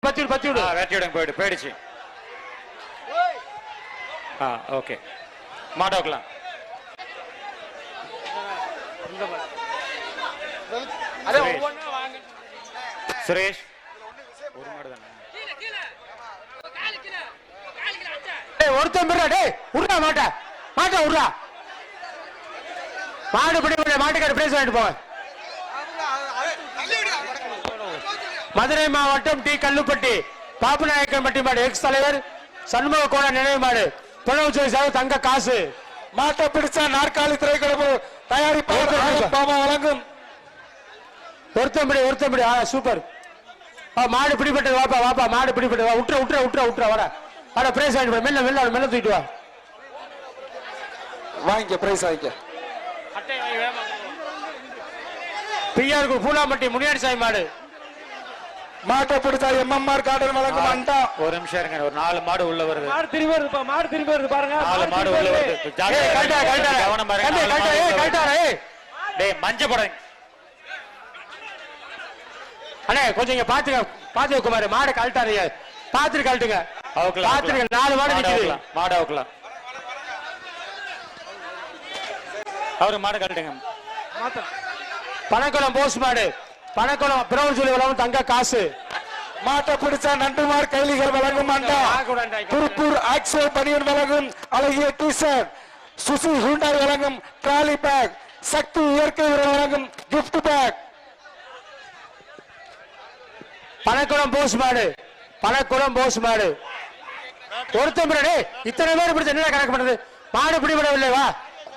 பத்தி விடு. வெட்டிவிடுங்க, போயிடுச்சு. ஓகே, மாட்டோக்கலாம். சுரேஷ் ஒரு மாடு தானே. ஒருத்தன் உருடா மாட்ட உருடா. மாடு பிடி மாட்டுக்கார பிரைஸ் வாங்கிட்டு போங்க. மதுரை மாவட்டம் டி கல்லுப்பட்டி பாப்புநாயக்கன்பட்டி மாடு எக்ஸ் தலைவர் சண்முக கோண நினைவு மாடு தொழில் தங்க காசு. மாட்டை பிடிச்சா நாற்காலி திரைக்கடவு தயாரிப்பாளர் வழங்கும். ஒருத்தம்படி சூப்பர். மாடு பிடிப்பட்டது வாப்பா மாடு பிடிப்பட்டது வா. உட்ற வர பிரைஸ் வாங்கிட்டு மெல்ல தூக்கிட்டு வா. வாங்கிக்க பிரைஸ் வாங்கிக்க. பிஆருக்கு பூலாம்பட்டி முனியாடி சாமி மாடு. மாட்டை பிடிச்சா எம்எம்ஆர் கார்டன் வழங்கும் அண்டா. ஒரு நிமிஷம் இருங்க, ஒரு 4 மாடு உள்ள வருது. மாடு திரும்பி வருது பாருங்க. 4 மாடு உள்ள வருது. கவனம் பாருங்க. டேய் மஞ்ச போடுங்க அண்ணே, கொஞ்சம் இங்க பாத்துக்க குமார். மாடு கழட்டாதீங்க, பாத்துட்டு கழட்டுங்க. 4 மாடு நிக்குது. மாடு அவுக்கலாம். அவரு மாடு கழட்டுங்க. பனக்குளம் போஸ் மாடு, பனக்குளம் பிரவுன் சொல்லி வளரும் தங்க காசு. மாட்டை பிடிச்சா நண்டுமார் கைலிகள் வழங்கும் அண்டா. திருப்பூர் ஆக்சோ பனியன் வழங்கும் அழகிய டி-ஷர்ட். சுசி ஹூண்டாய் வழங்கும் ட்ராலி பேக். சக்தி இயற்கை உரம் வழங்கும் கிஃப்ட் பேக். பனக்குளம் போஸ் மாடு. ஒருத்தன் இத்தனை பேர் பிடிச்ச என்ன கணக்கு பண்றது? மாடு பிடிபடவில்லை, வா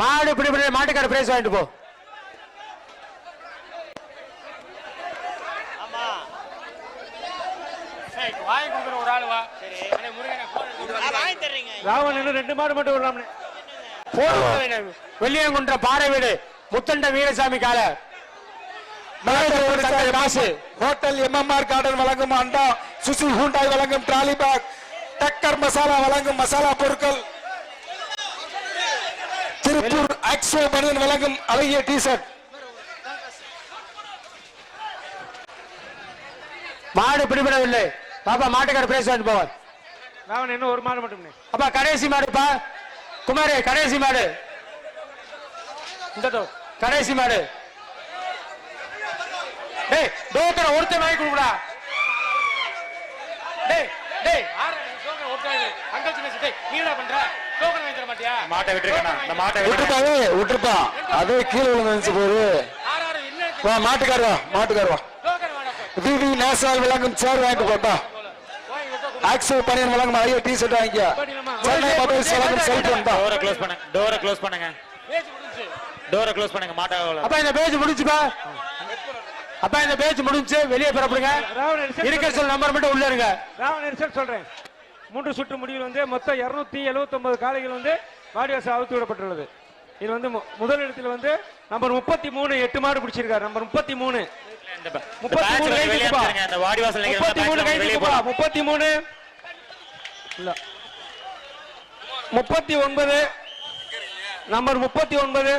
மாடு பிடிபட மாட்டுக்கார பிரைஸ் வாங்கிட்டு போ. ராவன் 2 மாடு மட்டும் விடலாம். வெள்ளியங்குன்ற பாறை வீடு முத்தண்ட வீரசாமி கால காசு. ஹோட்டல் எம்எம்ஆர் கார்டன் வழங்கும் அண்டா. சுசி ஹூண்டாய் வழங்கும் ட்ராலி பேக். டக்கர் மசாலா வழங்கும் மசாலா பொருட்கள். திருப்பூர் ஆக்சோ பனியன் வழங்கும் அழகிய டி-ஷர்ட். மாடு பிடிபடவில்லை, பாப்பா மாட்டுக்கார பிரைஸ் வாங்கிட்டு போவார். ராவன் இன்னும் ஒரு மாடு மட்டும். அப்பா கடைசி மாடுப்பா குமாரே, கடைசி மாடு. இந்த கடைசி மாடு. டேய் டோக்கனை ஒருத்தன் வாங்கி கொடுடா. டேய் டோக்கனை ஒருத்தன் அங்கல் சின்ன டேய் நீ என்ன பண்ற? டோக்கன் வாங்கி தர மாட்டியா? மாட்டை விட்டுருக்கேனா? அந்த மாட்டை விட்டுப்பா. அதே கீழ விழுந்துச்சு போகுது. வா மாட்டுக்கார வா. விவி நேஷனல் வழங்கும் சேர் வாங்கிட்டு போட்டா. ஆக்சோ பனியன் வழங்கும் அழகிய டி-ஷர்ட் வாங்கிக்க. சென்னை மொபைல்ஸ் வழங்கும் செல்போன் தான். டோரை க்ளோஸ் பண்ணுங்க. மாட்டை அப்பா இந்த பேஜ் முடிஞ்சு வெளியே பெறப்படுங்க. இருக்க சொல் நம்பர் மட்டும் உள்ள இருங்க. ராவன் சொல்றேன். 3 சுற்று முடிவில் மொத்தம் 279 காளைகள் வாடிவாசல் அவுத்து விடப்பட்டுள்ளது. இது முதல் இடத்தில் நம்பர் 33 8 மாடு பிடிச்சிருக்காரு. நம்பர் 33 39 நம்பர் 39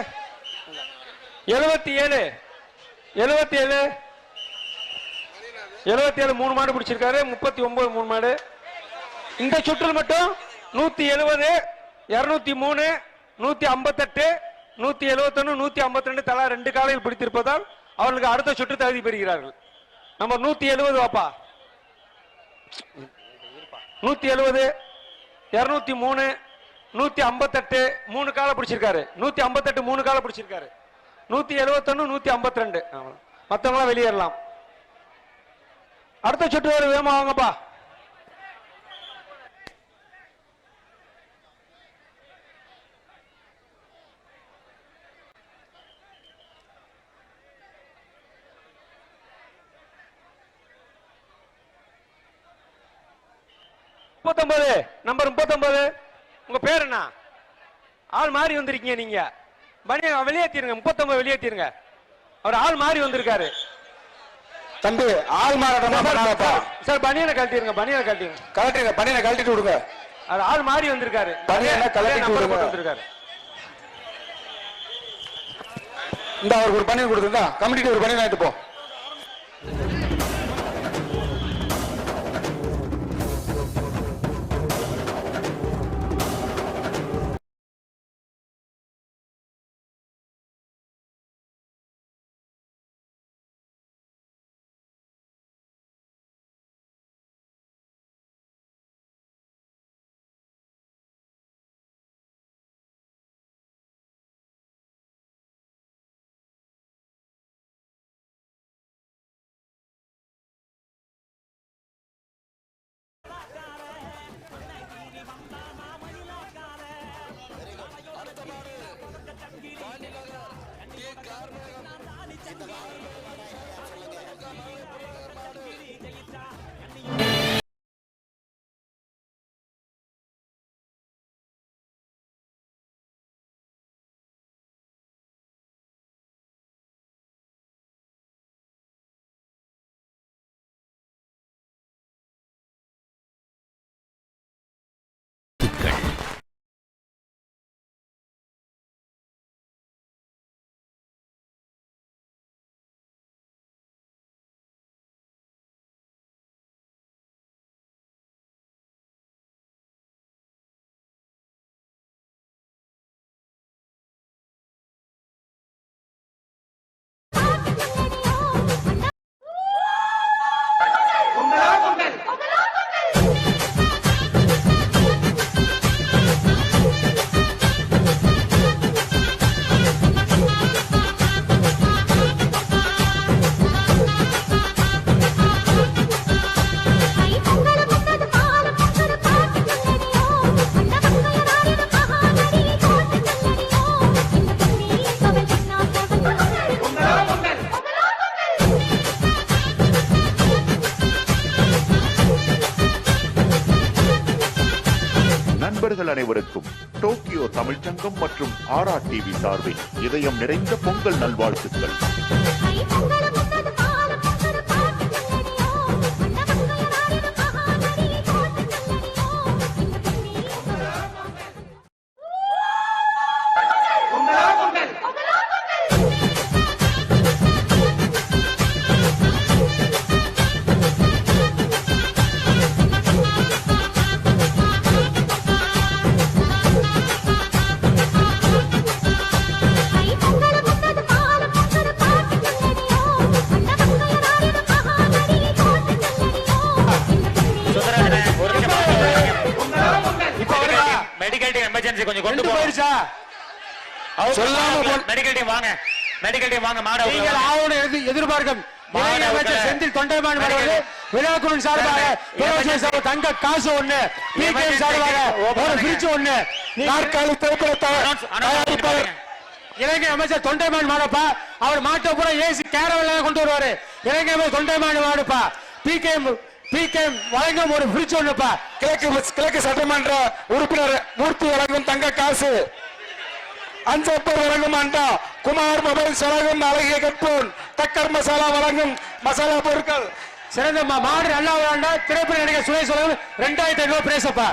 77 3 மாடு பிடிச்சிருக்காரு. 39 3 மாடு. இந்த சுற்றில் மட்டும் 170 203 158 171 152 தலா 2 காலையில் பிடித்திருப்பதால் அவர்களுக்கு அடுத்த சுற்று தகுதி பெறுகிறார்கள். நம்பர் 170 வாப்பா. 170 203 158 3 காலை பிடிச்சிருக்காரு. 158 3 காலை பிடிச்சிருக்காரு. 171 152 மற்றவங்களாம் வெளியேறலாம். அடுத்த சுற்று வேகமா வாங்கப்பா. நம்பர் 39 உங்க பேர் என்ன? ஆள் மாறி வந்திருக்கீங்க நீங்க. வெளியேற்றிருங்க. 39 வெளியேற்றிருங்க. அவர் ஆள் மாறி வந்திருக்காரு. தம்பி ஆள் மாறாட்டா சார். பனியனை கழட்டிருங்க. பனியனை கழட்டிட்டு விடுங்க. அவர் ஆள் மாறி வந்திருக்காரு. பனியனை கழட்டிட்டு விடுங்க. இந்த அவருக்கு ஒரு பனியன் கொடுத்துருந்தா கமிட்டிக்கு ஒரு பனியன் ஆயிட்டு போ. நண்பர்கள் அனைவருக்கும் டோக்கியோ தமிழ்ச்சங்கம் மற்றும் RRTV சார்பில் இதயம் நிறைந்த பொங்கல் நல்வாழ்த்துக்கள். கொஞ்சம் கொண்டு போயிருச்சா சொல்லாம மெடிக்கல் டீம் வாங்க, மெடிக்கல் டீம் வாங்க. மாட நீங்கள் ஆவண எதிர்பார்க்கும் அமைச்சர் செந்தில் தொண்டைமான் விழாக்குழு சார்பாக தங்க காசு ஒண்ணு, சார்பாக ஒரு பிரிட்ஜ் ஒண்ணு, நாற்காலி இலங்கை அமைச்சர் தொண்டைமான் மாடப்பா. அவர் மாட்ட பூரா ஏசி கேரவல கொண்டு வருவாரு. இலங்கை அமைச்சர் தொண்டைமான் மாடப்பா. பிகேஎம் வழங்கும் ஒரு பிரிட்ஜ் ஒண்ணுப்பா. கிழக்கு சட்டமன்ற உறுப்பினர் மூர்த்தி வழங்கும் தங்க காசு, அஞ்சப்பர் வழங்கும் அண்டா, குமார் மொபைல்ஸ் வழங்கும் அழகிய கட்போன், தக்கர் மசாலா வழங்கும் மசாலா பொருட்கள், சிறந்த மாடு நல்லா விளையாண்டா திரைப்பட நடிகர் சுரேஷ் வழங்கும் 2500 பிரைஸ்ப்பா.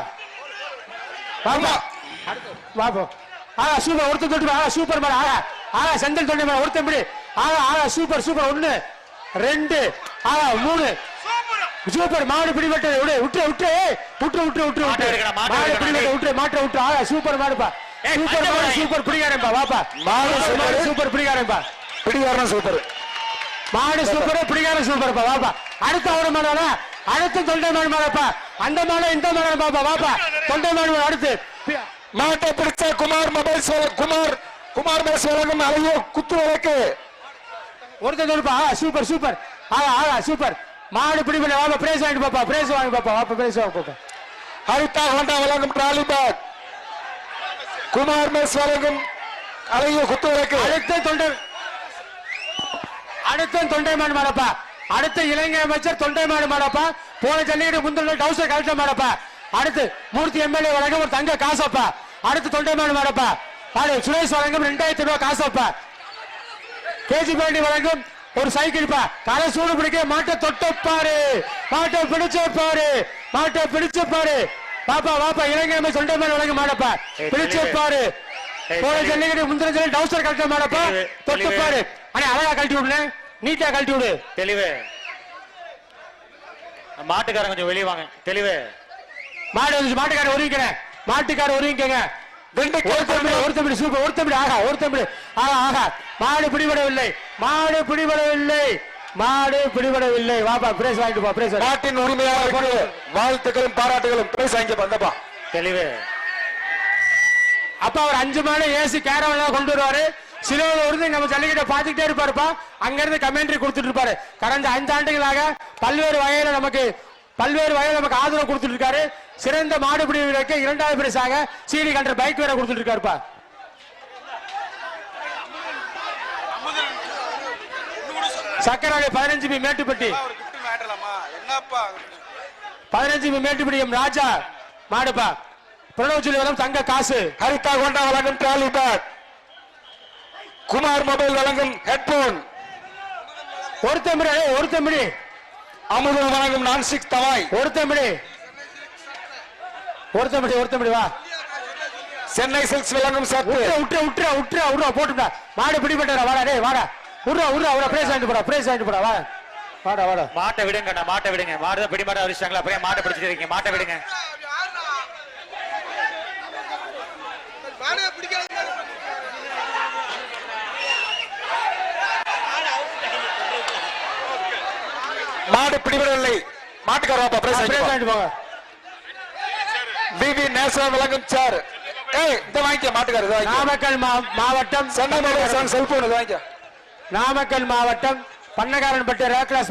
பாப்போம். சூப்பர் ஒருத்தர் தொட்டு சூப்பர் மேல செந்தில் தொண்டை மேல ஒருத்தன் பிடி. Super super 1 2 3 super. மாடு பிடிபட்டது விட்டு விட்டு விட்டு விட்டு விட்டு விட்டு மாடு பிடிபட்டு விட்டு மாட்டை விட்டு. சூப்பர் மாடுப்பா. சூப்பர் மாடு சூப்பர் பிடிக்காரன்பா. வாப்பா மாடு சூப்பர் பிடிக்காரன்பா. பிடிக்காரன் சூப்பர் மாடு சூப்பர் பிடிக்கார சூப்பர்ப்பா. வாப்பா அடுத்த ஒரு மாடா அடுத்து தொண்டை மாடு மாடப்பா. அந்த மாடு இந்த மாடு பாப்பா. வாப்பா தொண்டை மாடு அடுத்து மாட்டை பிடிச்ச குமார் மொபைல்ஸ் குமார் மொபைல்ஸ் வழங்கும் அழகிய குத்து விளக்கு ஒருத்தர் தொடுப்பா. சூப்பர் சூப்பர் சூப்பர் மாடு பிடிபட. வாப்பா பிரைஸ் வாங்கி பாப்பா. பிரைஸ் வாங்கி பாப்பா. வாப்பா பிரைஸ் வாங்க பாப்பா. ஹரிதா ஹோண்டா வழங்கும் ட்ராலி பேக், குமார் மெஸ் வழங்கும் அழகிய குத்து விளக்கு. அடுத்த தொண்டைமான் மாடப்பா. அடுத்த இலங்கை அமைச்சர் தொண்டைமான் மாடப்பா. போன ஜல்லிக்கட்டு முந்தின டவுசர் கலெக்ட மாடப்பா. அடுத்து மூர்த்தி எம்எல்ஏ வழங்கும் ஒரு தங்க காசப்பா. அடுத்து தொண்டைமான் மாடப்பா. சுரேஷ் வழங்கும் 2000 ரூபாய் காசப்பா. கேஜி பாண்டி வழங்கும் ஒரு சைக்கிள்ப்பா. தலை சூடு பிடிக்க மாட்டை தொட்டப்பாரு. மாட்டை பிடிச்சப்பாரு. மாட்டை பிடிச்சப்பாரு. பாப்பா வாப்பா இலங்கை அமைச்சர் தொண்டைமான் வழங்கும் மாடப்பா. பிடிச்சப்பாரு. போன ஜல்லிக்கட்டு முந்தின ஜல்லி டவுசர் கலெக்ட மாடப்பா. தொட்டப்பாரு. அழகா கழட்டி விடுன, நீட்டா கழட்டி விடு. தெளிவு மாட்டுக்காரன் கொஞ்சம் வெளியே வாங்க. தெளிவு மாட்டுக்காரர் ஒருங்கிக்கிறேன். மாட்டுக்காரர் ஒருங்கிக்கங்க. ஒருத்தம்பி சூப்பர். ஒருத்தம்பி ஒருத்தம்பி மாடு பிடிபடவில்லை. மாடு பிடிபடவில்லை. மாடு பிடிபடவில்லை. வாப்பா பிரைஸ் வாங்கிட்டு போ. பிரைஸ் நாட்டின் உரிமையாளர் வாழ்த்துக்களும் பாராட்டுகளும் பிரைஸ் வாங்கி வந்தப்பா. தெளிவு அப்ப அவர் 5 மாடு ஏசி கேரவன் கொண்டு வருவாரு. சிலோல இருந்து நம்ம ஜல்லிக்கட்டை பார்த்துக்கிட்டே இருப்பாருப்பா. அங்க இருந்து கமெண்ட்ரி கொடுத்துட்டு இருப்பாரு. கடந்த 5 ஆண்டுகளாக பல்வேறு வகையில நமக்கு ஆதரவு கொடுத்துட்டு இருக்காரு. சிறந்த மாடுபிடி வீரருக்கு 2வது பரிசாக சிடி கண்டர் பைக் வேற கொடுத்துட்டு இருக்காருப்பா. சக்கரவாடி 15 B Mettupatti 15 B Mettupatti M Raja மாடுப்பா. பிரணவ் சொல்லி வரும் தங்க காசு. ஹரிதா கொண்டா வழங்கும் ட்ராலி பேக். குமார் மொபைல் வழங்கும் ஹெட்போன். ஒருத்தமிடி அமுதம் வழங்கும் நான்ஸ்டிக் தவாய். ஒருத்தமிடி வா. சென்னை சில்க்ஸ் வழங்கும் சத்து. உட்ரா போட்டுடா. மாடு பிடிபட்டா வாடா டேய் வாடா. உட்ரா பிரேஸ் ஆயிட்டு போடா வாடா. மாட்டை விடுங்க, மாட்டை விடுங்க. மாடு தான் பிடிமாட்ட அடிச்சாங்களா, அப்படியே மாட்டை பிடிச்சிட்டு இருக்கீங்க. மாட்டை விடுங்க. மாடு பிடிபடவில்லை. மாட்டுக்காரப்பா பிரேஸ் ஆயிட்டு போங்க. பிபி நேசன் வழங்கும் சார். இந்த வாங்கிக்க மாட்டுக்காரர். நாமக்கல் மாவட்டம் சென்னை மொபைல் செல்போன் வாங்கிக்க. நாமக்கல் மாவட்டம் பண்ணகாரன்பட்டி ரேக்லாஸ்